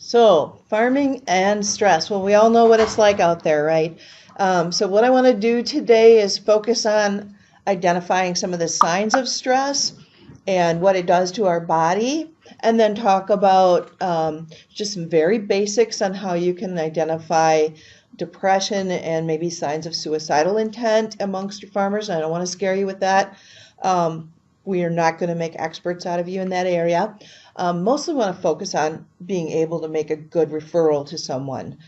So, farming and stress. Well, we all know what it's like out there, right? So, what I want to do today is focus on identifying some of the signs of stress and what it does to our body, and then talk about just some very basics on how you can identify depression and maybe signs of suicidal intent amongst your farmers. I don't want to scare you with that. We are not going to make experts out of you in that area. Mostly want to focus on being able to make a good referral to someone.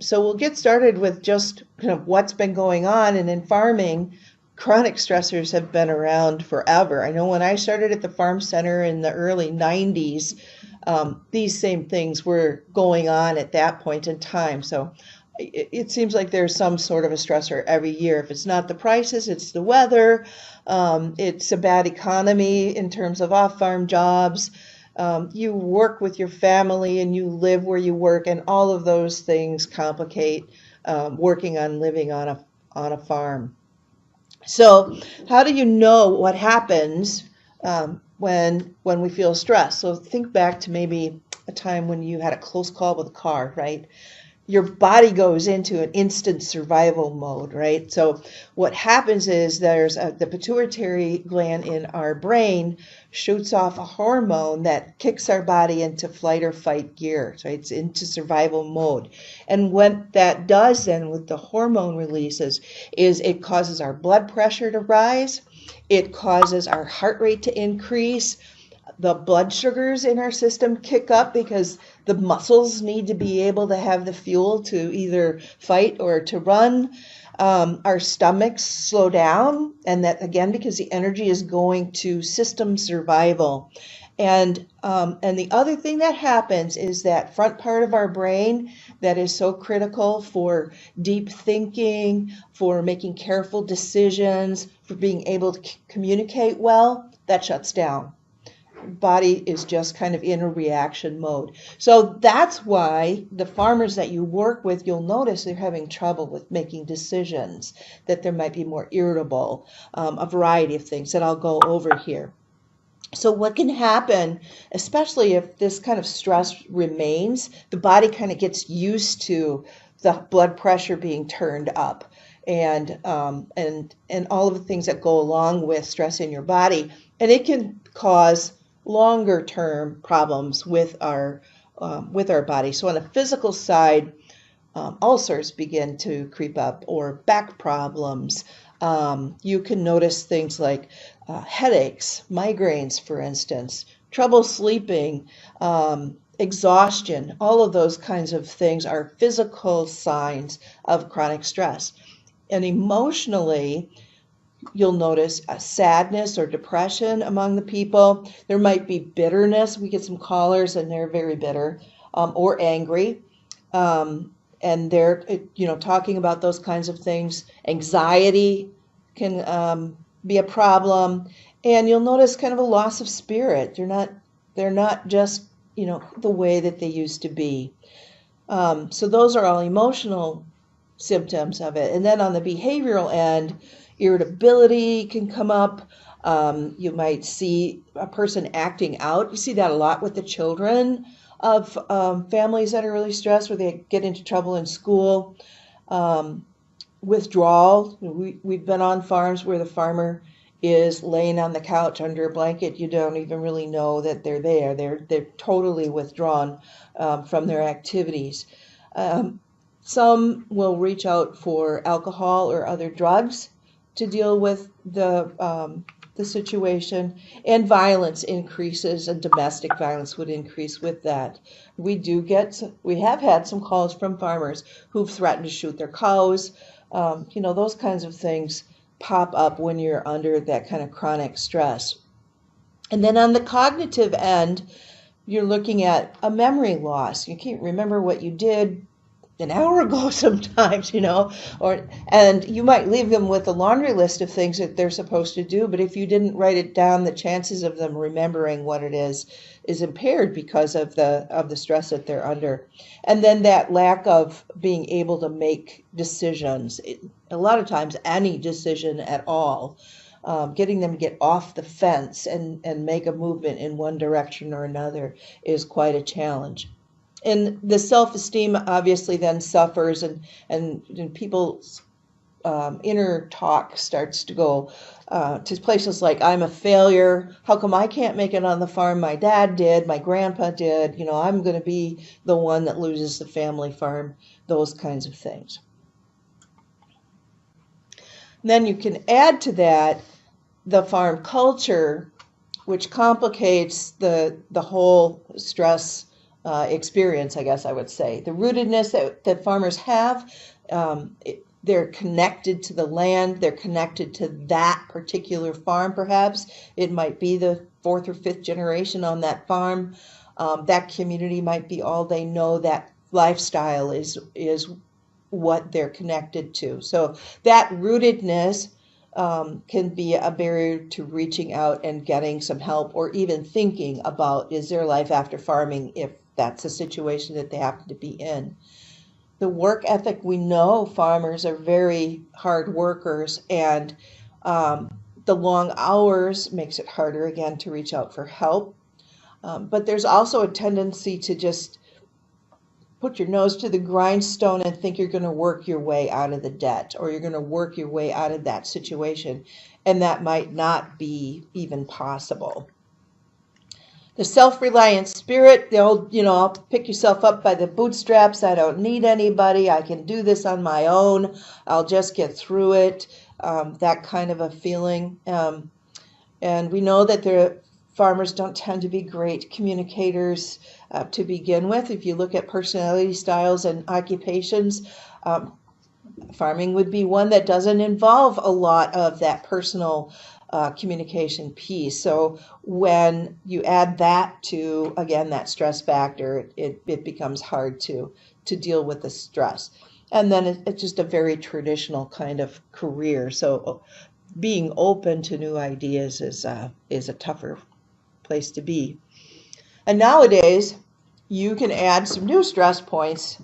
So we'll get started with just kind of what's been going on. And in farming, chronic stressors have been around forever. I know when I started at the farm center in the early 90s, these same things were going on at that point in time. So it seems like there's some sort of a stressor every year. If it's not the prices, it's the weather. It's a bad economy in terms of off-farm jobs. You work with your family and you live where you work, and all of those things complicate working on living on a farm. So how do you know what happens when we feel stressed? So think back to maybe a time when you had a close call with a car, right? Your body goes into an instant survival mode, right? So what happens is the pituitary gland in our brain shoots off a hormone that kicks our body into flight or fight gear. So it's into survival mode. And what that does then with the hormone releases is it causes our blood pressure to rise. It causes our heart rate to increase. The blood sugars in our system kick up because the muscles need to be able to have the fuel to either fight or to run. Our stomachs slow down, and that again because the energy is going to system survival. And the other thing that happens is that front part of our brain that is so critical for deep thinking, for making careful decisions, for being able to communicate well, that shuts down. Body is just kind of in a reaction mode. So that's why the farmers that you work with, you'll notice they're having trouble with making decisions, that they might be more irritable, a variety of things that I'll go over here. So what can happen, especially if this kind of stress remains, the body kind of gets used to the blood pressure being turned up and all of the things that go along with stress in your body, and it can cause longer term problems with our body. So on the physical side, ulcers begin to creep up or back problems. You can notice things like headaches, migraines, for instance, trouble sleeping, exhaustion. All of those kinds of things are physical signs of chronic stress. And emotionally, you'll notice a sadness or depression among the people. There might be bitterness. We get some callers and they're very bitter or angry. And they're, talking about those kinds of things. Anxiety can be a problem. And you'll notice kind of a loss of spirit. They're not just, the way that they used to be. So those are all emotional symptoms of it. And then on the behavioral end, irritability can come up. You might see a person acting out. You see that a lot with the children of families that are really stressed, where they get into trouble in school. Withdrawal. We've been on farms where the farmer is laying on the couch under a blanket. You don't even really know that they're there. They're totally withdrawn from their activities. Some will reach out for alcohol or other drugs to deal with the situation, and violence increases, and domestic violence would increase with that. We have had some calls from farmers who've threatened to shoot their cows. Those kinds of things pop up when you're under that kind of chronic stress. And then on the cognitive end, you're looking at a memory loss. You can't remember what you did an hour ago sometimes, and you might leave them with a laundry list of things that they're supposed to do, but if you didn't write it down, the chances of them remembering what it is impaired because of the stress that they're under. And then that lack of being able to make decisions, a lot of times any decision at all, getting them to get off the fence and make a movement in one direction or another is quite a challenge. And the self-esteem obviously then suffers, and people's inner talk starts to go to places like, I'm a failure. How come I can't make it on the farm? My dad did, my grandpa did. You know, I'm going to be the one that loses the family farm, those kinds of things. And then you can add to that the farm culture, which complicates the whole stress experience, I guess I would say. The rootedness that farmers have, they're connected to the land, they're connected to that particular farm perhaps. It might be the fourth or fifth generation on that farm. That community might be all they know. That lifestyle is what they're connected to. So that rootedness can be a barrier to reaching out and getting some help, or even thinking about, is there life after farming, if that's a situation that they happen to be in. The work ethic, we know farmers are very hard workers, and the long hours makes it harder again to reach out for help. But there's also a tendency to just put your nose to the grindstone and think you're going to work your way out of the debt, or you're going to work your way out of that situation, and that might not be even possible. The self-reliant spirit, the old, I'll pick yourself up by the bootstraps. I don't need anybody. I can do this on my own. I'll just get through it. That kind of a feeling. And we know that the farmers don't tend to be great communicators to begin with. If you look at personality styles and occupations, farming would be one that doesn't involve a lot of that personal communication piece. So when you add that to, again, that stress factor, it becomes hard to deal with the stress. And then it's just a very traditional kind of career. So being open to new ideas is a tougher place to be. And nowadays, you can add some new stress points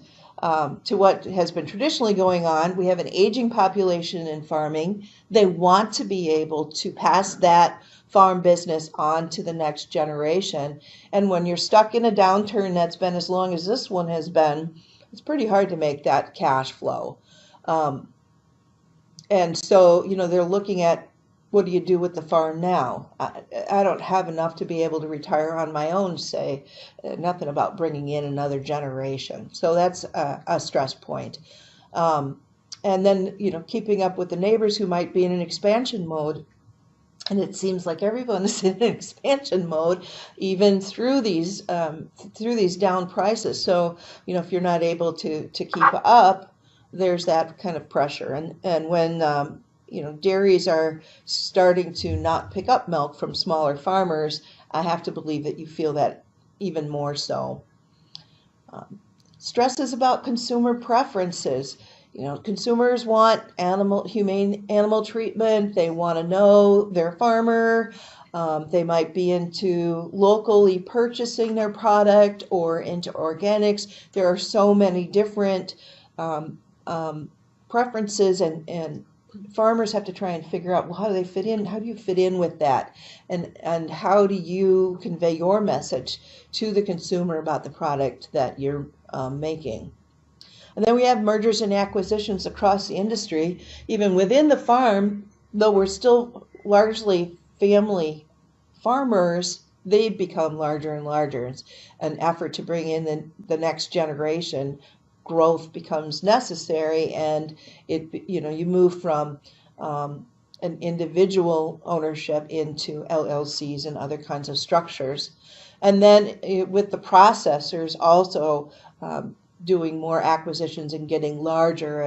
to what has been traditionally going on. We have an aging population in farming. They want to be able to pass that farm business on to the next generation. And when you're stuck in a downturn that's been as long as this one has been, it's pretty hard to make that cash flow. And so, they're looking at, what do you do with the farm now? I don't have enough to be able to retire on my own, say. Nothing about bringing in another generation. So that's a stress point. And then, keeping up with the neighbors who might be in an expansion mode. And it seems like everyone is in an expansion mode, even through these down prices. So, if you're not able to keep up, there's that kind of pressure. And when dairies are starting to not pick up milk from smaller farmers, I have to believe that you feel that even more so. Stress is about consumer preferences. Consumers want humane animal treatment. They want to know their farmer. They might be into locally purchasing their product or into organics. There are so many different preferences, and farmers have to try and figure out, well, how do they fit in? How do you fit in with that? And how do you convey your message to the consumer about the product that you're making? And then we have mergers and acquisitions across the industry. Even within the farm, though we're still largely family farmers, they become larger and larger. It's an effort to bring in the next generation. Growth becomes necessary, and you move from an individual ownership into LLCs and other kinds of structures. And then with the processors also doing more acquisitions and getting larger,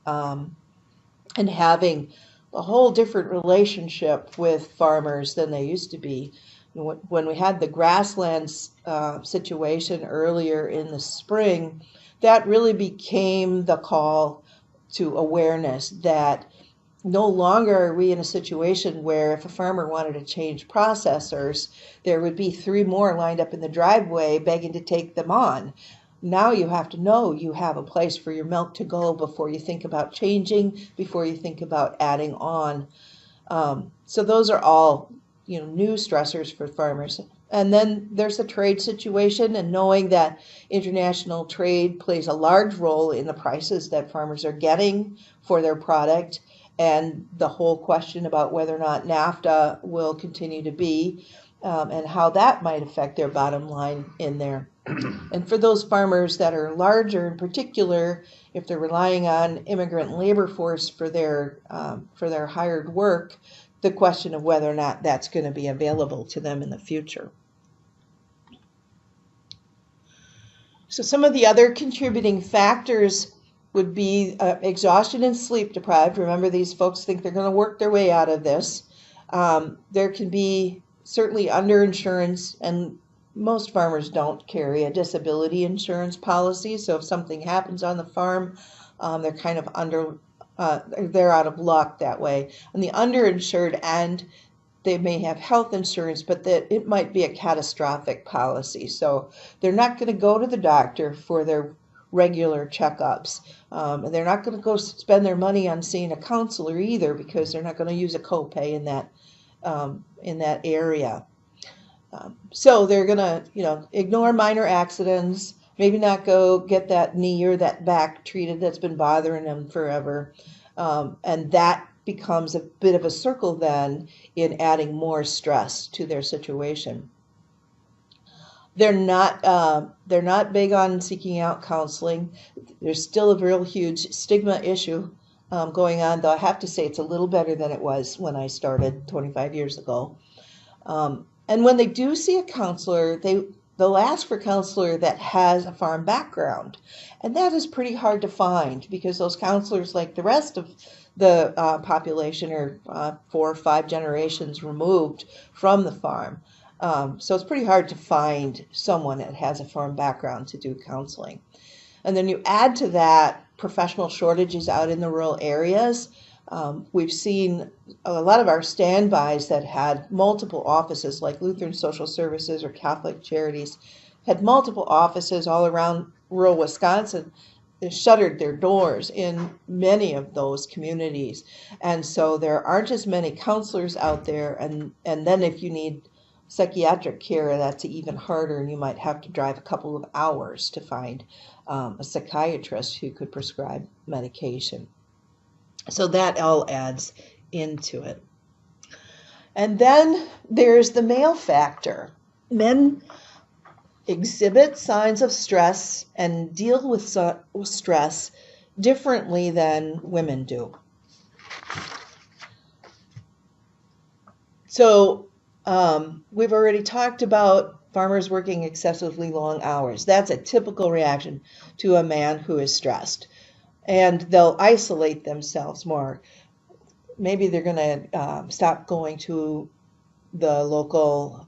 and having a whole different relationship with farmers than they used to be. When we had the grasslands situation earlier in the spring, that really became the call to awareness that no longer are we in a situation where if a farmer wanted to change processors, there would be 3 more lined up in the driveway begging to take them on. Now you have to know you have a place for your milk to go before you think about changing, before you think about adding on. So those are all new stressors for farmers. And then there's the trade situation, and knowing that international trade plays a large role in the prices that farmers are getting for their product, and the whole question about whether or not NAFTA will continue to be, and how that might affect their bottom line in there. And for those farmers that are larger in particular, if they're relying on immigrant labor force for their hired work, the question of whether or not that's going to be available to them in the future. So some of the other contributing factors would be exhaustion and sleep deprived. Remember, these folks think they're going to work their way out of this. There can be certainly underinsurance, and most farmers don't carry a disability insurance policy. So if something happens on the farm, they're kind of they're out of luck that way. On the underinsured end, they may have health insurance, but that it might be a catastrophic policy. So they're not going to go to the doctor for their regular checkups. They're not going to go spend their money on seeing a counselor either, because they're not going to use a copay in that area. So they're going to, ignore minor accidents, maybe not go get that knee or that back treated that's been bothering them forever. And that becomes a bit of a circle then in adding more stress to their situation. They're not big on seeking out counseling. There's still a real huge stigma issue going on, though I have to say it's a little better than it was when I started 25 years ago. And when they do see a counselor, they'll ask for a counselor that has a farm background. And that is pretty hard to find, because those counselors, like the rest of the population, are 4 or 5 generations removed from the farm. So it's pretty hard to find someone that has a farm background to do counseling. And then you add to that professional shortages out in the rural areas. We've seen a lot of our standbys that had multiple offices, like Lutheran Social Services or Catholic Charities, had multiple offices all around rural Wisconsin. They shuttered their doors in many of those communities. And so there aren't as many counselors out there. And then if you need psychiatric care, that's even harder, and you might have to drive a couple of hours to find a psychiatrist who could prescribe medication. So that all adds into it. And then there's the male factor. Men exhibit signs of stress and deal with stress differently than women do. So we've already talked about farmers working excessively long hours. That's a typical reaction to a man who is stressed. And they'll isolate themselves more. Maybe they're going to stop going to the local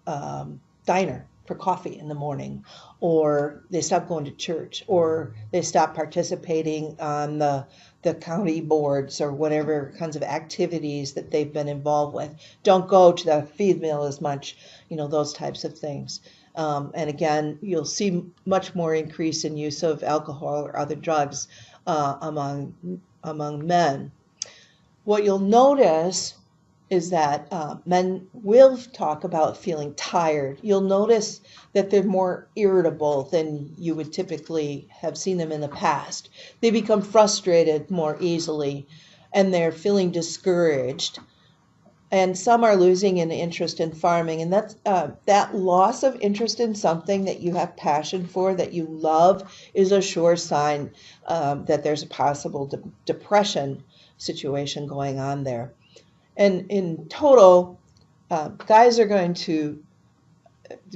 diner for coffee in the morning, or they stop going to church, or they stop participating on the county boards or whatever kinds of activities that they've been involved with. Don't go to the feed mill as much, those types of things. And again, you'll see much more increase in use of alcohol or other drugs among men. What you'll notice is that men will talk about feeling tired. You'll notice that they're more irritable than you would typically have seen them in the past. They become frustrated more easily, and they're feeling discouraged. And some are losing an interest in farming, and that's that loss of interest in something that you have passion for, that you love, is a sure sign that there's a possible depression situation going on there. And in total, guys are going to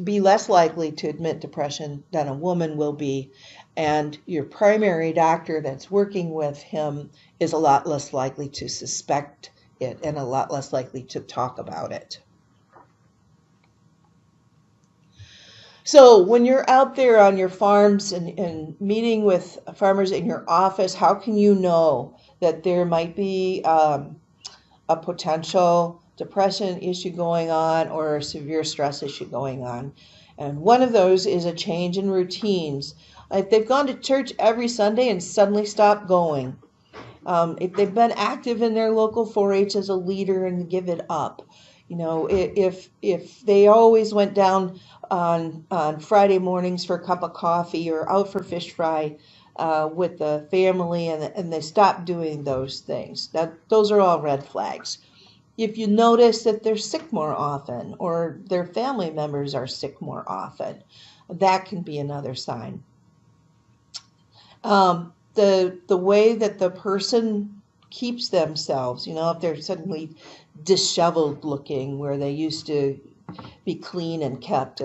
be less likely to admit depression than a woman will be, and your primary doctor that's working with him is a lot less likely to suspect it and a lot less likely to talk about it. So when you're out there on your farms and meeting with farmers in your office, how can you know that there might be a potential depression issue going on or a severe stress issue going on? And one of those is a change in routines. If they've gone to church every Sunday and suddenly stopped going, if they've been active in their local 4-H as a leader and give it up, If they always went down on Friday mornings for a cup of coffee or out for fish fry with the family, and they stopped doing those things, those are all red flags. If you notice that they're sick more often or their family members are sick more often, that can be another sign. The way that the person keeps themselves, if they're suddenly disheveled looking where they used to be clean and kept,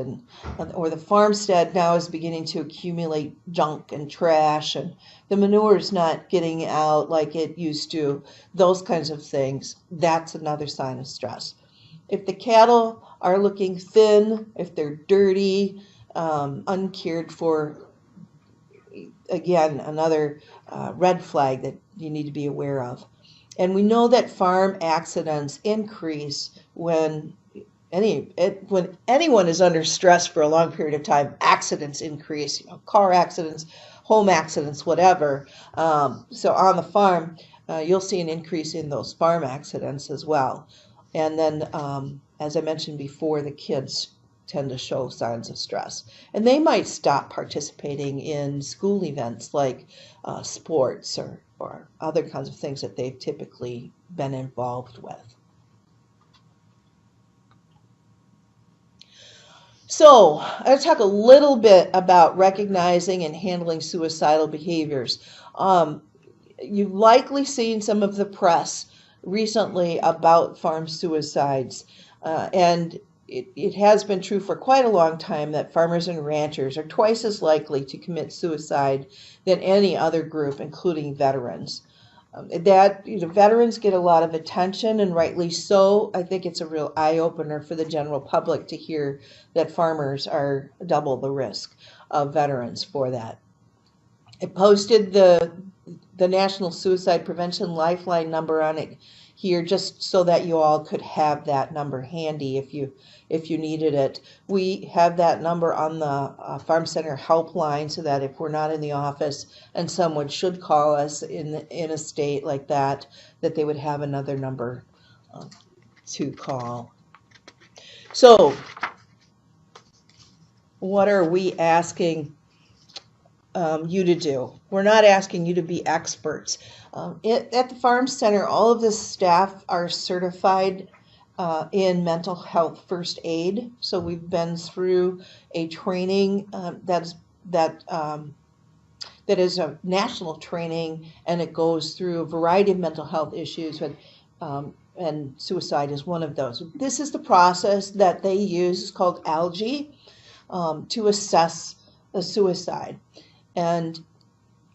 or the farmstead now is beginning to accumulate junk and trash, and the manure is not getting out like it used to, those kinds of things, that's another sign of stress. If the cattle are looking thin, if they're dirty, uncared for, again, another red flag that you need to be aware of. And we know that farm accidents increase when anyone is under stress for a long period of time. Accidents increase, car accidents, home accidents, whatever. So on the farm, you'll see an increase in those farm accidents as well. And then, as I mentioned before, the kids tend to show signs of stress. And they might stop participating in school events like sports or other kinds of things that they've typically been involved with. So I'll talk a little bit about recognizing and handling suicidal behaviors. You've likely seen some of the press recently about farm suicides, and it has been true for quite a long time that farmers and ranchers are twice as likely to commit suicide than any other group, including veterans. Veterans get a lot of attention, and rightly so. I think it's a real eye-opener for the general public to hear that farmers are double the risk of veterans for that. I posted the National Suicide Prevention Lifeline number on it here just so that you all could have that number handy if you needed it. We have that number on the Farm Center helpline so that if we're not in the office and someone should call us in a state like that, that they would have another number to call. So what are we asking you to do? We're not asking you to be experts. At the Farm Center, all of the staff are certified in mental health first aid. So we've been through a training that is a national training, and it goes through a variety of mental health issues, and suicide is one of those. This is the process that they use. It's called ALGE to assess a suicide. And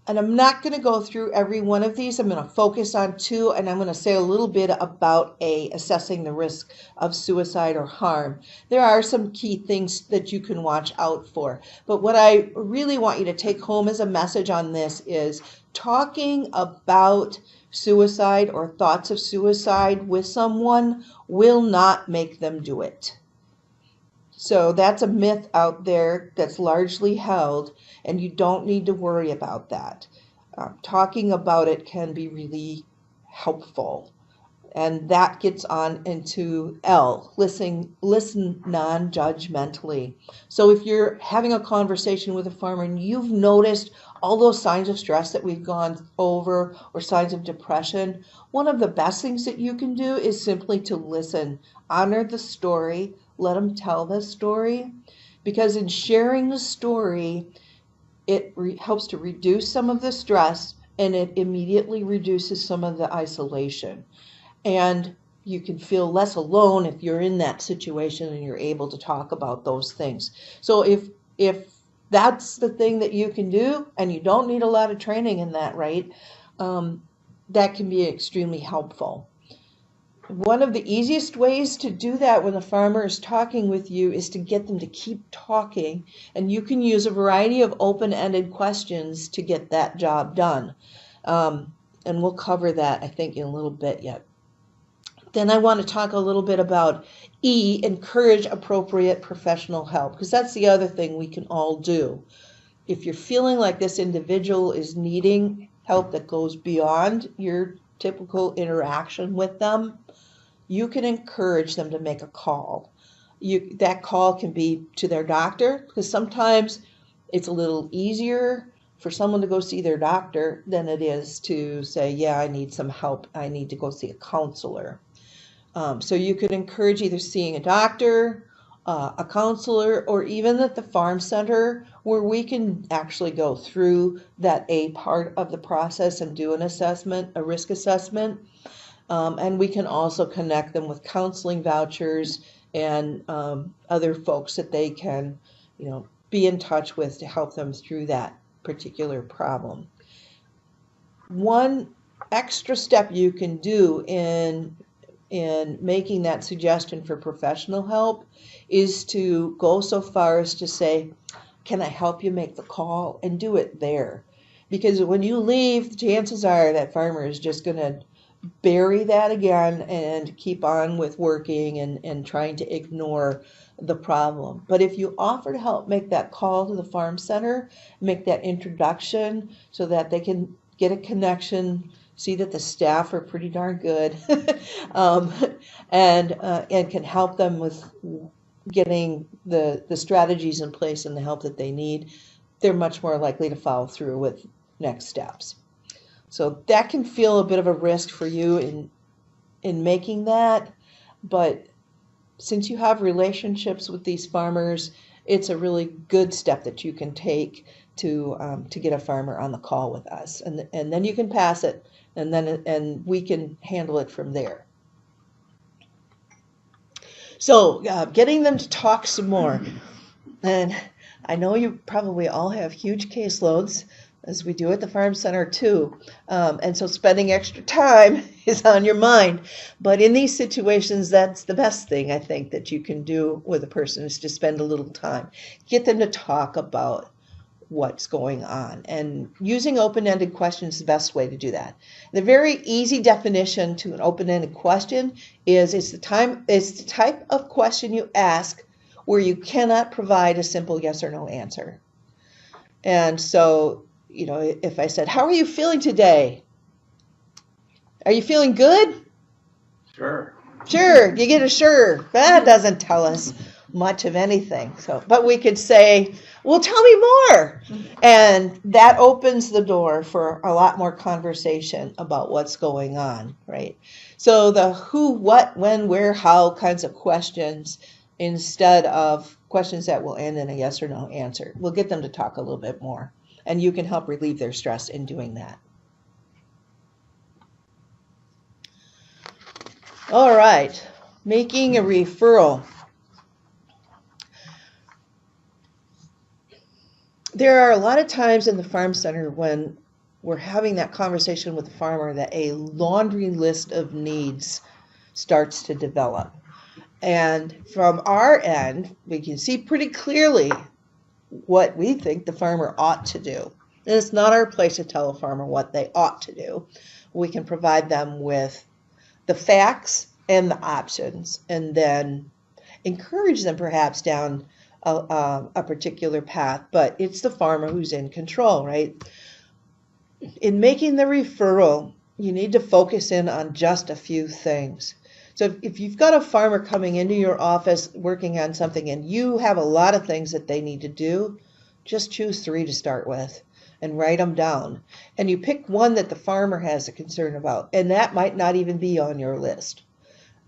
I'm not going to go through every one of these. I'm going to focus on two, and I'm going to say a little bit about assessing the risk of suicide or harm. There are some key things that you can watch out for. But what I really want you to take home as a message on this is talking about suicide or thoughts of suicide with someone will not make them do it. So that's a myth out there that's largely held, and you don't need to worry about that. Talking about it can be really helpful. And that gets on into L, listen non-judgmentally. So if you're having a conversation with a farmer and you've noticed all those signs of stress that we've gone over or signs of depression, one of the best things that you can do is simply to listen. Honor the story. Let them tell the story, because in sharing the story, it helps to reduce some of the stress, and it immediately reduces some of the isolation. And you can feel less alone if you're in that situation and you're able to talk about those things. So if that's the thing that you can do, and you don't need a lot of training in that, right, that can be extremely helpful. One of the easiest ways to do that when a farmer is talking with you is to get them to keep talking, and you can use a variety of open-ended questions to get that job done. And we'll cover that, I think, in a little bit yet. Then I want to talk a little bit about E, encourage appropriate professional help, because that's the other thing we can all do. If you're feeling like this individual is needing help that goes beyond your typical interaction with them, you can encourage them to make a call. That call can be to their doctor, because sometimes it's a little easier for someone to go see their doctor than it is to say, yeah, I need some help. I need to go see a counselor. So you could encourage either seeing a doctor, a counselor, or even at the farm center, where we can actually go through that A part of the process and do an assessment, a risk assessment. And we can also connect them with counseling vouchers and other folks that they can, be in touch with to help them through that particular problem. One extra step you can do in making that suggestion for professional help is to go so far as to say, can I help you make the call, and do it there. Because when you leave, chances are that farmer is just going to bury that again and keep on with working and trying to ignore the problem. But if you offer to help make that call to the farm center, make that introduction so that they can get a connection, see that the staff are pretty darn good, and can help them with getting the strategies in place and the help that they need, they're much more likely to follow through with next steps. So that can feel a bit of a risk for you in making that, but since you have relationships with these farmers, it's a really good step that you can take to get a farmer on the call with us, and then you can pass it, and we can handle it from there. So getting them to talk some more, and I know you probably all have huge caseloads, as we do at the farm center too, and so spending extra time is on your mind. But in these situations, that's the best thing I think that you can do with a person, is to spend a little time, get them to talk about what's going on, and using open-ended questions is the best way to do that. The very easy definition to an open-ended question is it's the type of question you ask where you cannot provide a simple yes or no answer. And so, if I said, how are you feeling today? Are you feeling good? Sure. Sure. You get a sure. That doesn't tell us much of anything. So, but we could say, well, tell me more. And that opens the door for a lot more conversation about what's going on, right? So the who, what, when, where, how kinds of questions, instead of questions that will end in a yes or no answer, will get them to talk a little bit more. And you can help relieve their stress in doing that. All right, making a referral. There are a lot of times in the farm center when we're having that conversation with the farmer that a laundry list of needs starts to develop. And from our end, we can see pretty clearly what we think the farmer ought to do. And it's not our place to tell a farmer what they ought to do. We can provide them with the facts and the options, and then encourage them perhaps down a particular path, but it's the farmer who's in control, right? In making the referral, you need to focus in on just a few things. So if you've got a farmer coming into your office working on something and you have a lot of things that they need to do, just choose 3 to start with and write them down. And you pick one that the farmer has a concern about, and that might not even be on your list.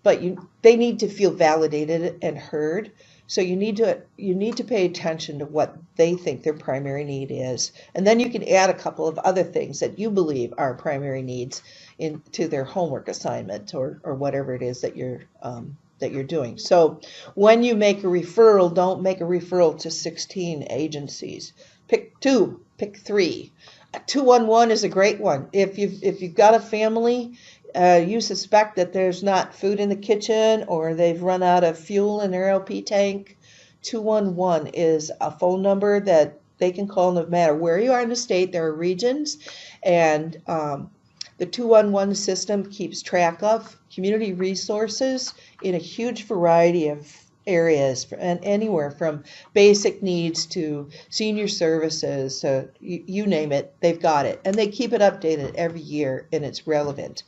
But they need to feel validated and heard. So you need to pay attention to what they think their primary need is. And then you can add a couple of other things that you believe are primary needs into their homework assignment or whatever it is that you're doing. So when you make a referral, don't make a referral to 16 agencies. Pick 2, pick 3. A 211 is a great one. If you've got a family, you suspect that there's not food in the kitchen or they've run out of fuel in their LP tank, 211 is a phone number that they can call no matter where you are in the state. There are regions, and the 211 system keeps track of community resources in a huge variety of areas, and anywhere from basic needs to senior services, so you name it, they've got it. And they keep it updated every year, and it's relevant.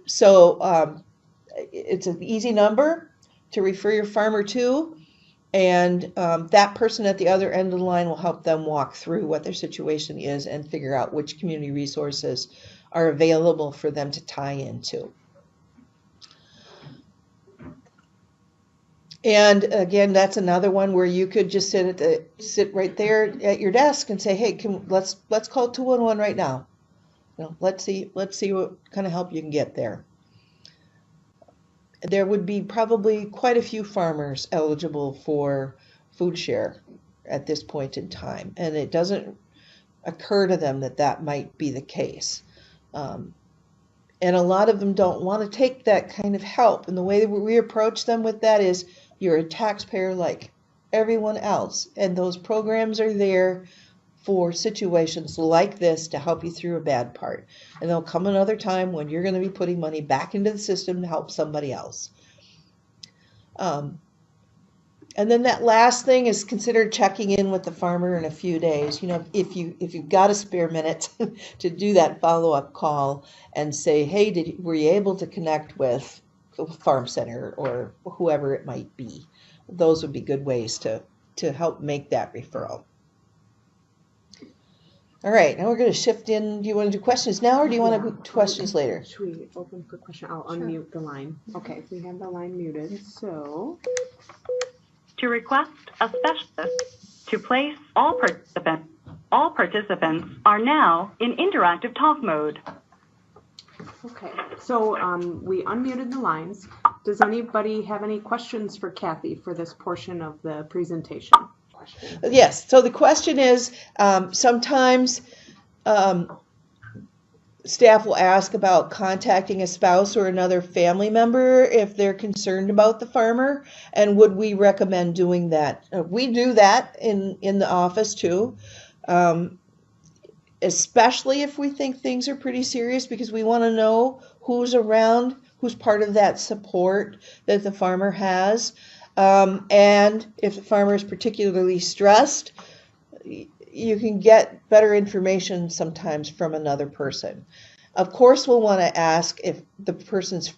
So it's an easy number to refer your farmer to, and that person at the other end of the line will help them walk through what their situation is and figure out which community resources are available for them to tie into. And again, that's another one where you could just sit right there at your desk and say, "Hey, let's call 211 right now. You know, let's see what kind of help you can get there." There would be probably quite a few farmers eligible for food share at this point in time, and it doesn't occur to them that that might be the case. And a lot of them don't want to take that kind of help. And the way that we approach them with that is, you're a taxpayer like everyone else, and those programs are there for situations like this to help you through a bad part. And there'll come another time when you're going to be putting money back into the system to help somebody else. And then that last thing is consider checking in with the farmer in a few days. You know, if you've got a spare minute to do that follow-up call and say, "Hey, were you able to connect with the farm center," or whoever it might be? Those would be good ways to help make that referral. All right, now we're going to shift in. Do you want to do questions now, or do you want to do questions later? Should we open for question? I'll unmute the line. Okay, we have the line muted, so. To request a specialist to place all participants are now in interactive talk mode. Okay, so we unmuted the lines. Does anybody have any questions for Kathy for this portion of the presentation? Yes, so the question is, sometimes staff will ask about contacting a spouse or another family member if they're concerned about the farmer, and would we recommend doing that? We do that in the office too, especially if we think things are pretty serious, because we want to know who's around, who's part of that support that the farmer has. And if the farmer is particularly stressed, you can get better information sometimes from another person. Of course, we'll want to ask if the person's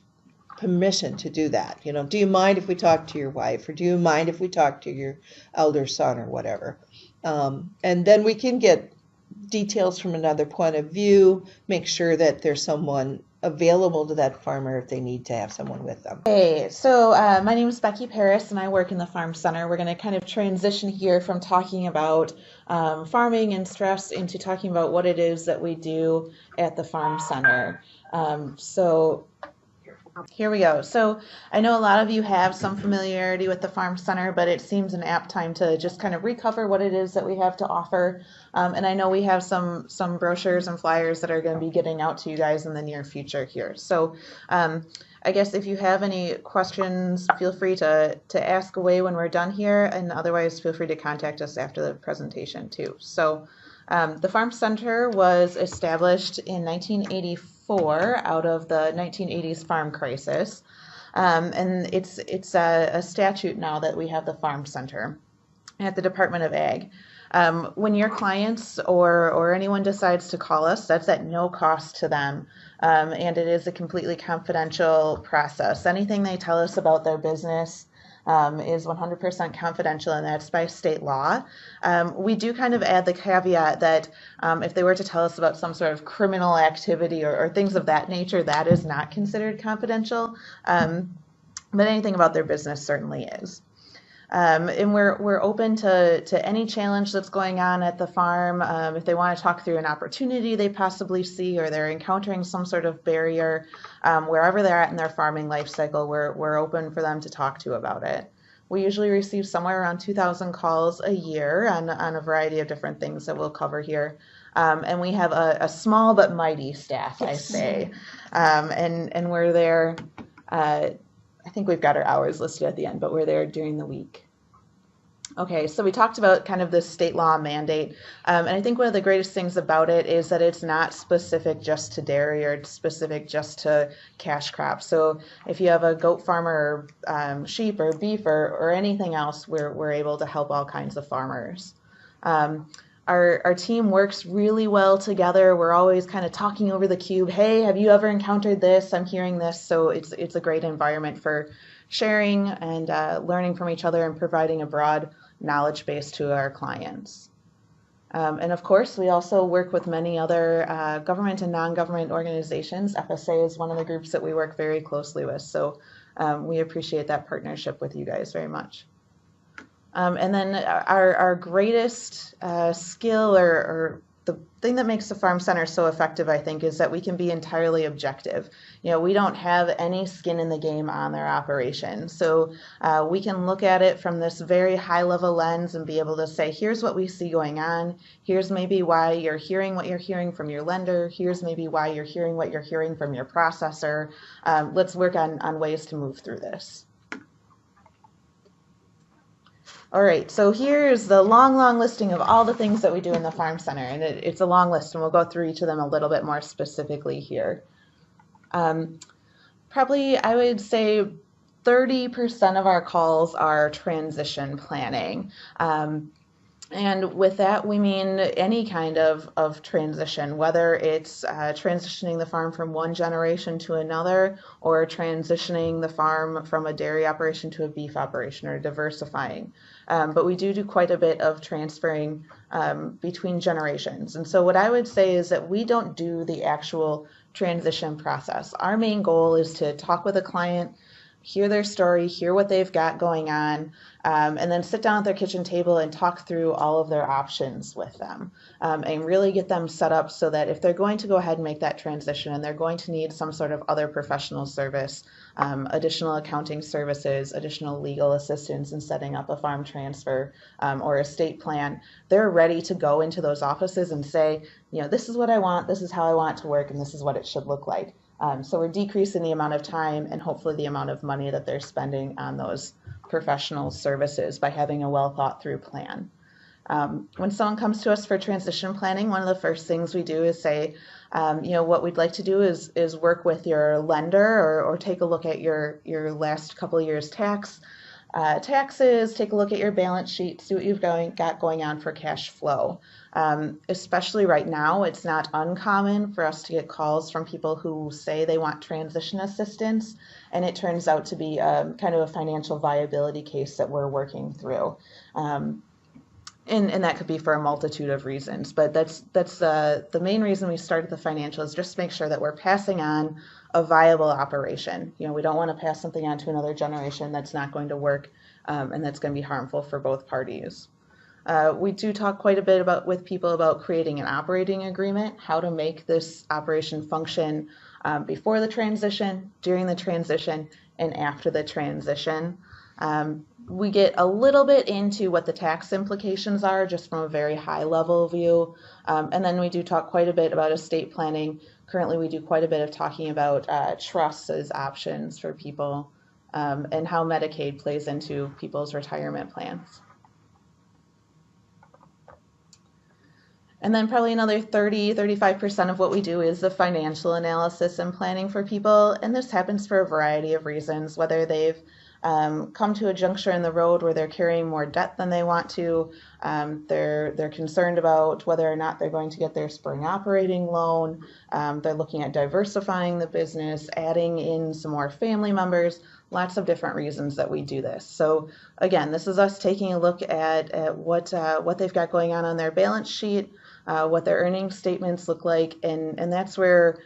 permission to do that. You know, do you mind if we talk to your wife, or do you mind if we talk to your elder son, or whatever? And then we can get details from another point of view, make sure that there's someone available to that farmer if they need to have someone with them. Hey, so my name is Becky Paris and I work in the Farm Center. We're going to kind of transition here from talking about farming and stress into talking about what it is that we do at the Farm Center. So here we go. So I know a lot of you have some familiarity with the Farm Center, but it seems an apt time to just kind of recover what it is that we have to offer. And I know we have some brochures and flyers that are going to be getting out to you guys in the near future here. So I guess if you have any questions, feel free to ask away when we're done here, and otherwise feel free to contact us after the presentation too. So the Farm Center was established in 1984 out of the 1980s farm crisis. And it's a statute now that we have the Farm Center at the Department of Ag. When your clients or anyone decides to call us, that's at no cost to them. And it is a completely confidential process. Anything they tell us about their business is 100% confidential, and that's by state law. We do kind of add the caveat that if they were to tell us about some sort of criminal activity or things of that nature, that is not considered confidential. But anything about their business certainly is. And we're open to any challenge that's going on at the farm. If they want to talk through an opportunity they possibly see, or they're encountering some sort of barrier, wherever they're at in their farming life cycle, we're open for them to talk to about it. We usually receive somewhere around 2,000 calls a year on a variety of different things that we'll cover here. And we have a small but mighty staff, I say. And we're there. I think we've got our hours listed at the end, but we're there during the week. Okay, so we talked about kind of this state law mandate, and I think one of the greatest things about it is that it's not specific just to dairy, or it's specific just to cash crops. So if you have a goat farmer, or sheep or beef or anything else, we're able to help all kinds of farmers. Our team works really well together. We're always kind of talking over the cube. Hey, have you ever encountered this? I'm hearing this. So it's a great environment for sharing and learning from each other and providing a broad knowledge base to our clients. And of course, we also work with many other government and non-government organizations. FSA is one of the groups that we work very closely with. So we appreciate that partnership with you guys very much. And then our greatest skill or the thing that makes the Farm Center so effective, I think, is that we can be entirely objective. You know, we don't have any skin in the game on their operation. So we can look at it from this very high level lens and be able to say, here's what we see going on. Here's maybe why you're hearing what you're hearing from your lender. Here's maybe why you're hearing what you're hearing from your processor. Let's work on ways to move through this. All right, so here's the long listing of all the things that we do in the Farm Center, and it's a long list, and we'll go through each of them a little bit more specifically here. Probably, I would say 30% of our calls are transition planning. And with that, we mean any kind of transition, whether it's transitioning the farm from one generation to another, or transitioning the farm from a dairy operation to a beef operation, or diversifying. But we do quite a bit of transferring between generations. And so what I would say is that we don't do the actual transition process. Our main goal is to talk with a client, hear their story, hear what they've got going on, and then sit down at their kitchen table and talk through all of their options with them, and really get them set up so that if they're going to go ahead and make that transition and they're going to need some sort of other professional service, additional accounting services, additional legal assistance in setting up a farm transfer or estate plan, they're ready to go into those offices and say, you know, this is what I want, this is how I want it to work, and this is what it should look like. So we're decreasing the amount of time and hopefully the amount of money that they're spending on those professional services by having a well thought through plan. When someone comes to us for transition planning, one of the first things we do is say, you know, what we'd like to do is work with your lender or take a look at your last couple of years taxes, take a look at your balance sheet, see what you've got going on for cash flow. Especially right now, it's not uncommon for us to get calls from people who say they want transition assistance, and it turns out to be kind of a financial viability case that we're working through. And that could be for a multitude of reasons, but that's the main reason we started the financial is just to make sure that we're passing on a viable operation. You know, we don't want to pass something on to another generation that's not going to work, and that's going to be harmful for both parties. We do talk quite a bit with people about creating an operating agreement, how to make this operation function before the transition, during the transition, and after the transition. We get a little bit into what the tax implications are just from a very high level view. And then we do talk quite a bit about estate planning. Currently, we do quite a bit of talking about trusts as options for people, and how Medicaid plays into people's retirement plans. And then probably another 35% of what we do is the financial analysis and planning for people. And this happens for a variety of reasons, whether they've come to a juncture in the road where they're carrying more debt than they want to. They're concerned about whether or not they're going to get their spring operating loan. They're looking at diversifying the business, adding in some more family members, lots of different reasons that we do this. So again, this is us taking a look at what they've got going on their balance sheet, what their earnings statements look like, and that's where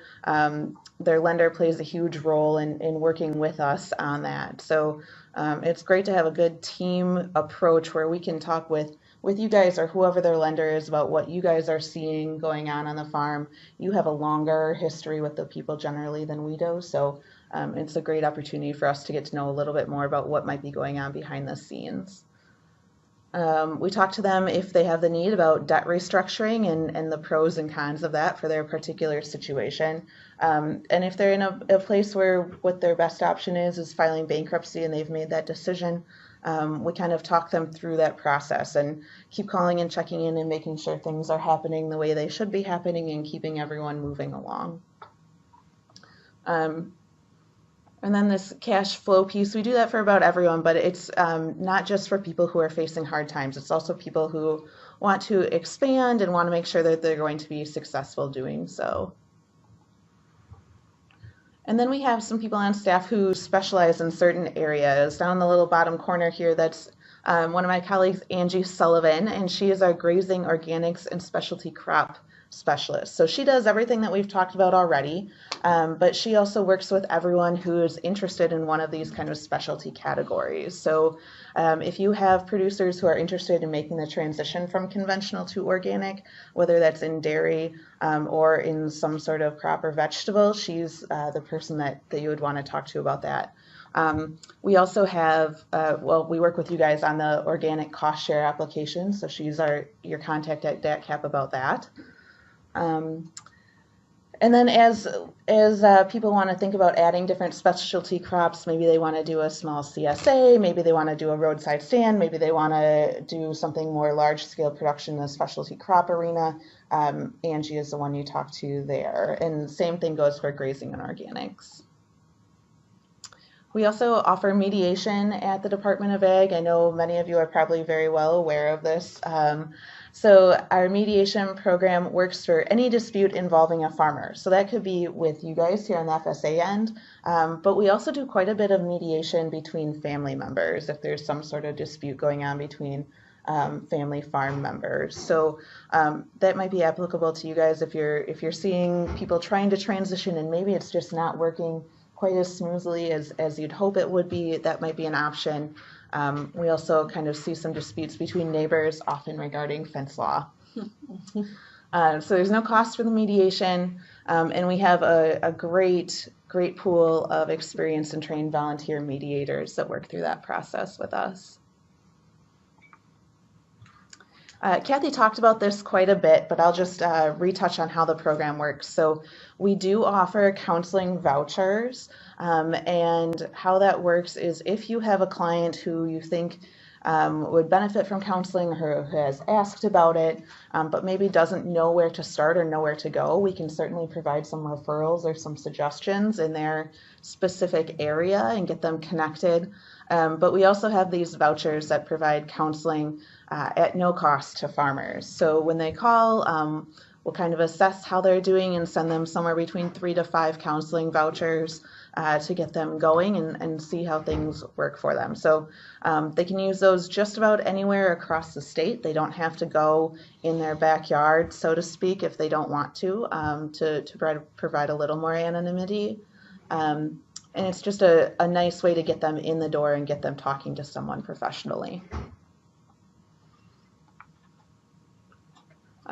their lender plays a huge role in working with us on that. So it's great to have a good team approach where we can talk with you guys or whoever their lender is about what you guys are seeing going on the farm. You have a longer history with the people generally than we do, so it's a great opportunity for us to get to know a little bit more about what might be going on behind the scenes. We talk to them if they have the need about debt restructuring and the pros and cons of that for their particular situation. And if they're in a place where what their best option is filing bankruptcy and they've made that decision, we kind of talk them through that process and keep calling and checking in and making sure things are happening the way they should be happening and keeping everyone moving along. And then this cash flow piece, we do that for about everyone, but it's not just for people who are facing hard times. It's also people who want to expand and want to make sure that they're going to be successful doing so. And then we have some people on staff who specialize in certain areas. Down in the little bottom corner here, that's one of my colleagues, Angie Sullivan, and she is our grazing, organics, and specialty crop specialist. So she does everything that we've talked about already, but she also works with everyone who is interested in one of these kind of specialty categories. So if you have producers who are interested in making the transition from conventional to organic, whether that's in dairy or in some sort of crop or vegetable, she's the person that you would want to talk to about that. We also have, we work with you guys on the organic cost share application, so she's your contact at DATCP about that. And then as people want to think about adding different specialty crops, maybe they want to do a small CSA, maybe they want to do a roadside stand, maybe they want to do something more large-scale production in the specialty crop arena, Angie is the one you talk to there. And same thing goes for grazing and organics. We also offer mediation at the Department of Ag. I know many of you are probably very well aware of this. So our mediation program works for any dispute involving a farmer. So that could be with you guys here on the FSA end, but we also do quite a bit of mediation between family members if there's some sort of dispute going on between family farm members. So that might be applicable to you guys if you're seeing people trying to transition and maybe it's just not working quite as smoothly as you'd hope it would be. That might be an option. We also kind of see some disputes between neighbors, often regarding fence law. So there's no cost for the mediation, and we have a great pool of experienced and trained volunteer mediators that work through that process with us. Kathy talked about this quite a bit, but I'll just retouch on how the program works. So we do offer counseling vouchers, and how that works is if you have a client who you think would benefit from counseling or who has asked about it, but maybe doesn't know where to start or know where to go, we can certainly provide some referrals or some suggestions in their specific area and get them connected. But we also have these vouchers that provide counseling at no cost to farmers. So when they call, we'll kind of assess how they're doing and send them somewhere between 3 to 5 counseling vouchers to get them going and see how things work for them. So they can use those just about anywhere across the state. They don't have to go in their backyard, so to speak, if they don't want to provide a little more anonymity. And it's just a nice way to get them in the door and get them talking to someone professionally.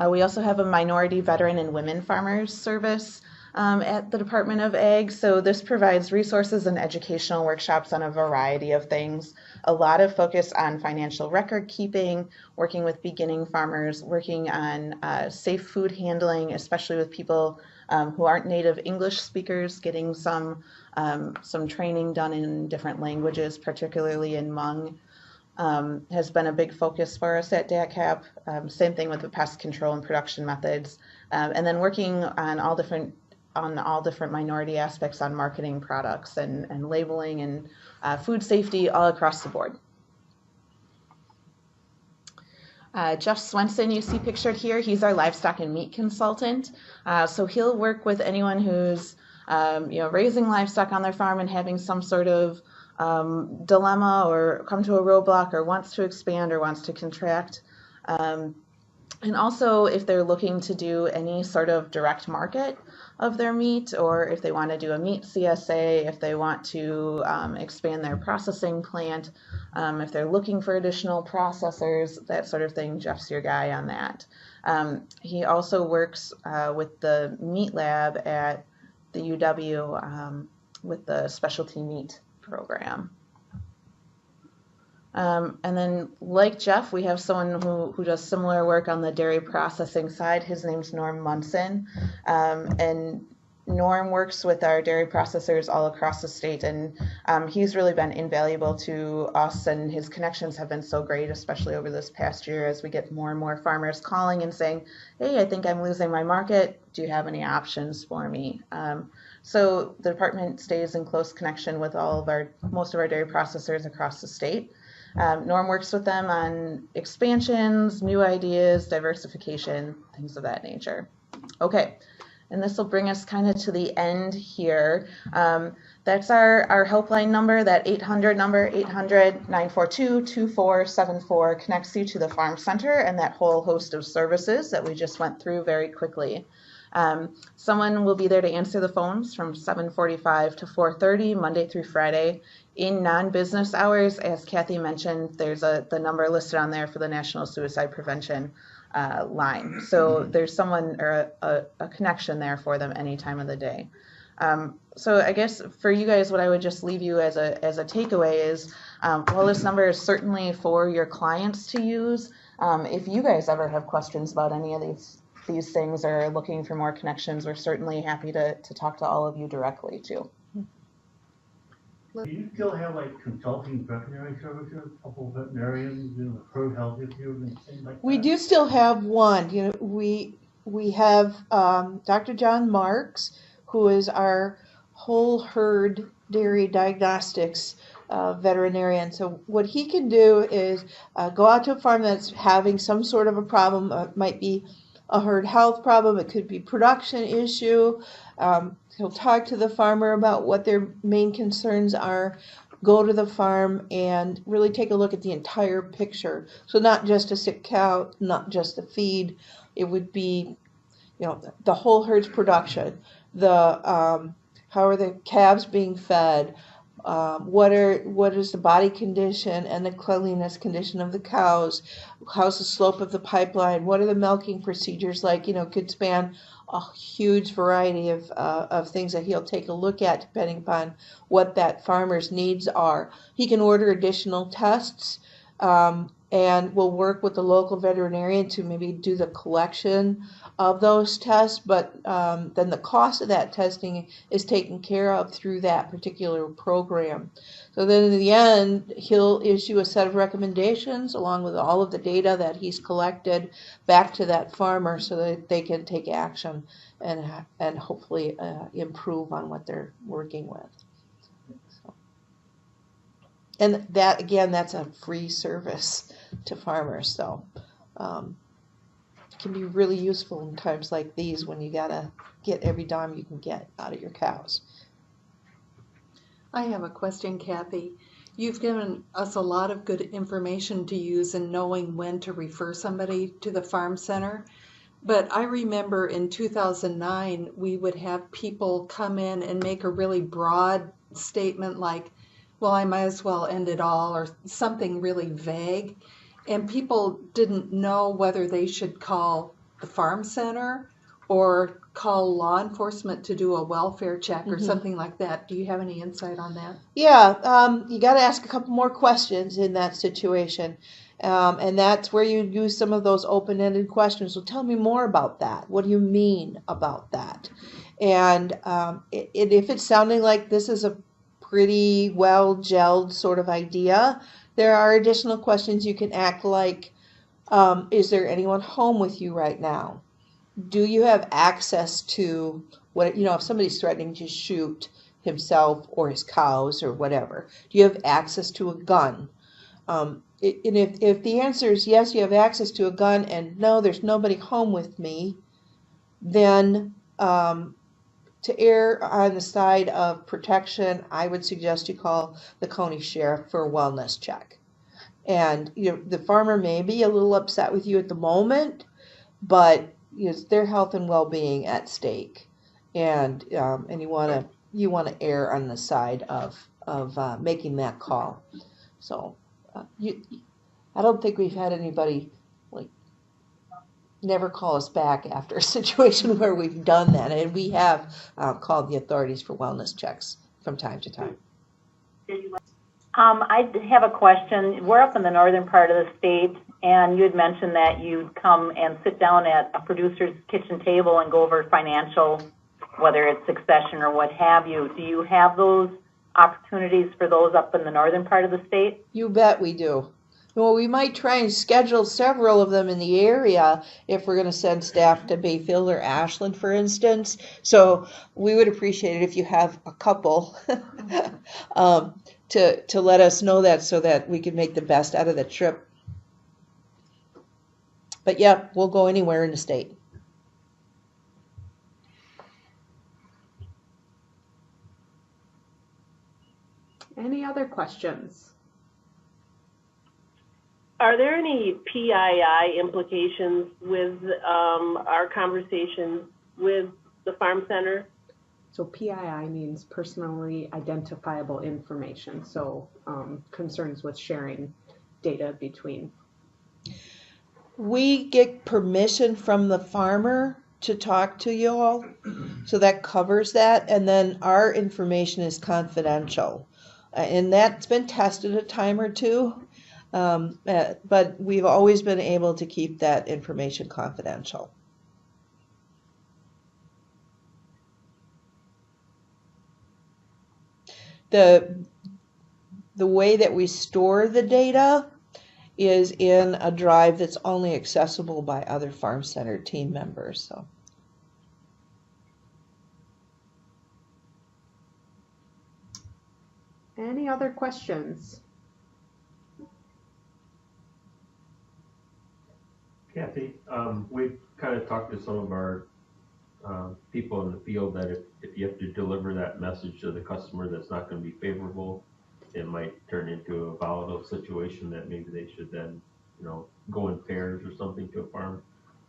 We also have a minority, veteran, and women farmers service at the Department of Ag. So this provides resources and educational workshops on a variety of things. A lot of focus on financial record keeping, working with beginning farmers, working on safe food handling, especially with people who aren't native English speakers, getting some training done in different languages, particularly in Hmong. Has been a big focus for us at DATCP. Same thing with the pest control and production methods, and then working on all different minority aspects on marketing products and labeling and food safety all across the board. Jeff Swenson, you see pictured here, he's our livestock and meat consultant. So he'll work with anyone who's raising livestock on their farm and having some sort of dilemma or come to a roadblock or wants to expand or wants to contract. And also if they're looking to do any sort of direct market of their meat, or if they want to do a meat CSA, if they want to expand their processing plant, if they're looking for additional processors, that sort of thing, Jeff's your guy on that. He also works with the meat lab at the UW with the specialty meat program. And then like Jeff, we have someone who does similar work on the dairy processing side. His name's Norm Munson. And Norm works with our dairy processors all across the state, and he's really been invaluable to us, and his connections have been so great, especially over this past year as we get more and more farmers calling and saying, hey, I think I'm losing my market. Do you have any options for me? So the department stays in close connection with most of our dairy processors across the state. Norm works with them on expansions, new ideas, diversification, things of that nature. Okay. And this will bring us kind of to the end here. That's our helpline number, that 800 number, 800-942-2474, connects you to the Farm Center and that whole host of services that we just went through very quickly. Someone will be there to answer the phones from 7:45 to 4:30, Monday through Friday. In non-business hours, as Kathy mentioned, there's the number listed on there for the National Suicide Prevention line. So there's someone or a connection there for them any time of the day. So I guess for you guys, what I would just leave you as a takeaway is, while this number is certainly for your clients to use, if you guys ever have questions about any of these things or are looking for more connections, we're certainly happy to talk to all of you directly too. Do you still have like consulting veterinary services, a couple of veterinarians, herd health issues and things like that? We do still have one. We have Dr. John Marks, who is our whole herd dairy diagnostics veterinarian. So what he can do is go out to a farm that's having some sort of a problem. It might be a herd health problem. It could be production issue. He'll talk to the farmer about what their main concerns are, go to the farm and really take a look at the entire picture. So not just a sick cow, not just the feed. It would be, the whole herd's production. How are the calves being fed? What is the body condition and the cleanliness condition of the cows? How's the slope of the pipeline? What are the milking procedures like? Could span a huge variety of things that he'll take a look at depending upon what that farmer's needs are. He can order additional tests and we'll work with the local veterinarian to maybe do the collection of those tests, but then the cost of that testing is taken care of through that particular program. So then in the end, he'll issue a set of recommendations along with all of the data that he's collected back to that farmer so that they can take action and hopefully improve on what they're working with. So. And that, again, that's a free service to farmers. So it can be really useful in times like these when you gotta get every dime you can get out of your cows. I have a question, Kathy. You've given us a lot of good information to use in knowing when to refer somebody to the farm center. But I remember in 2009, we would have people come in and make a really broad statement like, well, I might as well end it all, or something really vague. And people didn't know whether they should call the farm center or call law enforcement to do a welfare check or something like that. Do you have any insight on that? Yeah, you got to ask a couple more questions in that situation. And that's where you use some of those open-ended questions. So tell me more about that. What do you mean about that? And if it's sounding like this is a pretty well-gelled sort of idea, there are additional questions you can ask like, is there anyone home with you right now? Do you have access to what, if somebody's threatening to shoot himself or his cows or whatever, do you have access to a gun? And if the answer is yes, you have access to a gun, and no, there's nobody home with me, then to err on the side of protection, I would suggest you call the county sheriff for a wellness check. And the farmer may be a little upset with you at the moment, but it's their health and well-being at stake, and you want to err on the side of making that call. So I don't think we've had anybody never call us back after a situation where we've done that, and we have called the authorities for wellness checks from time to time. I have a question. We're up in the northern part of the state, and you had mentioned that you'd come and sit down at a producer's kitchen table and go over financial whether it's succession or what have you. Do you have those opportunities for those up in the northern part of the state? You bet we do. Well, we might try and schedule several of them in the area if we're going to send staff to Bayfield or Ashland, for instance. So we would appreciate it if you have a couple to let us know that so that we can make the best out of the trip. But yeah, we'll go anywhere in the state. Any other questions? Are there any PII implications with our conversations with the farm center? So PII means personally identifiable information. So concerns with sharing data between. We get permission from the farmer to talk to you all, so that covers that, and then our information is confidential. And that's been tested a time or two. But we've always been able to keep that information confidential. The way that we store the data is in a drive that's only accessible by other farm center team members. So. Any other questions? Kathy, we've kind of talked to some of our people in the field that if you have to deliver that message to the customer that's not going to be favorable, it might turn into a volatile situation that maybe they should then, go in pairs or something to a farm.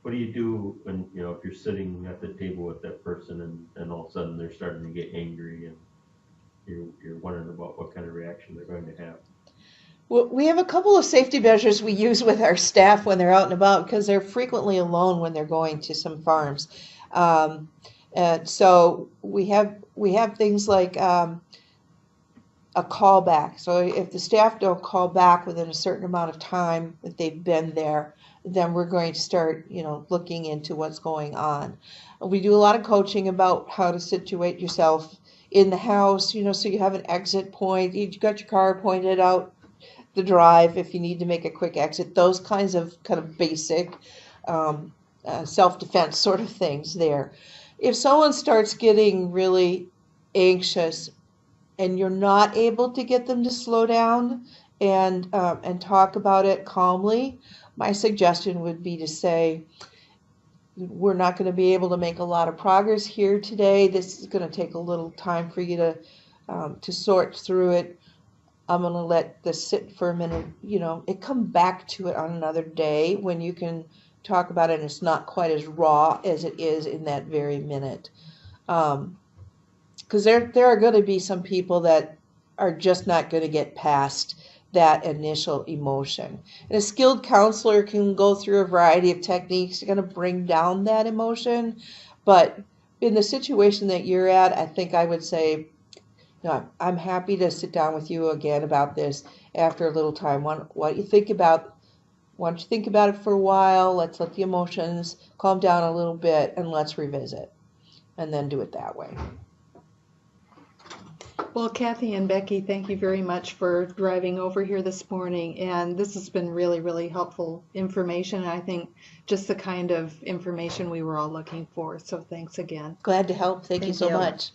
What do you do when, if you're sitting at the table with that person and all of a sudden they're starting to get angry and you're wondering about what kind of reaction they're going to have? Well, we have a couple of safety measures we use with our staff when they're out and about because they're frequently alone when they're going to some farms. And so we have things like a callback. So if the staff don't call back within a certain amount of time that they've been there, then we're going to start, looking into what's going on. We do a lot of coaching about how to situate yourself in the house, so you have an exit point. You got your car pointed out the drive if you need to make a quick exit. Those kinds of basic self-defense sort of things there. If someone starts getting really anxious and you're not able to get them to slow down and talk about it calmly, my suggestion would be to say, we're not going to be able to make a lot of progress here today. This is going to take a little time for you to sort through it. I'm going to let this sit for a minute. Come back to it on another day when you can talk about it and it's not quite as raw as it is in that very minute. Because there are going to be some people that are just not going to get past that initial emotion. And a skilled counselor can go through a variety of techniques to kind of bring down that emotion. But in the situation that you're at, I think I would say, I'm happy to sit down with you again about this after a little time. Why don't you think about it for a while? Let's let the emotions calm down a little bit and let's revisit and then do it that way. Well, Kathy and Becky, thank you very much for driving over here this morning. And this has been really, really helpful information. I think just the kind of information we were all looking for. So thanks again. Glad to help. Thank you so much.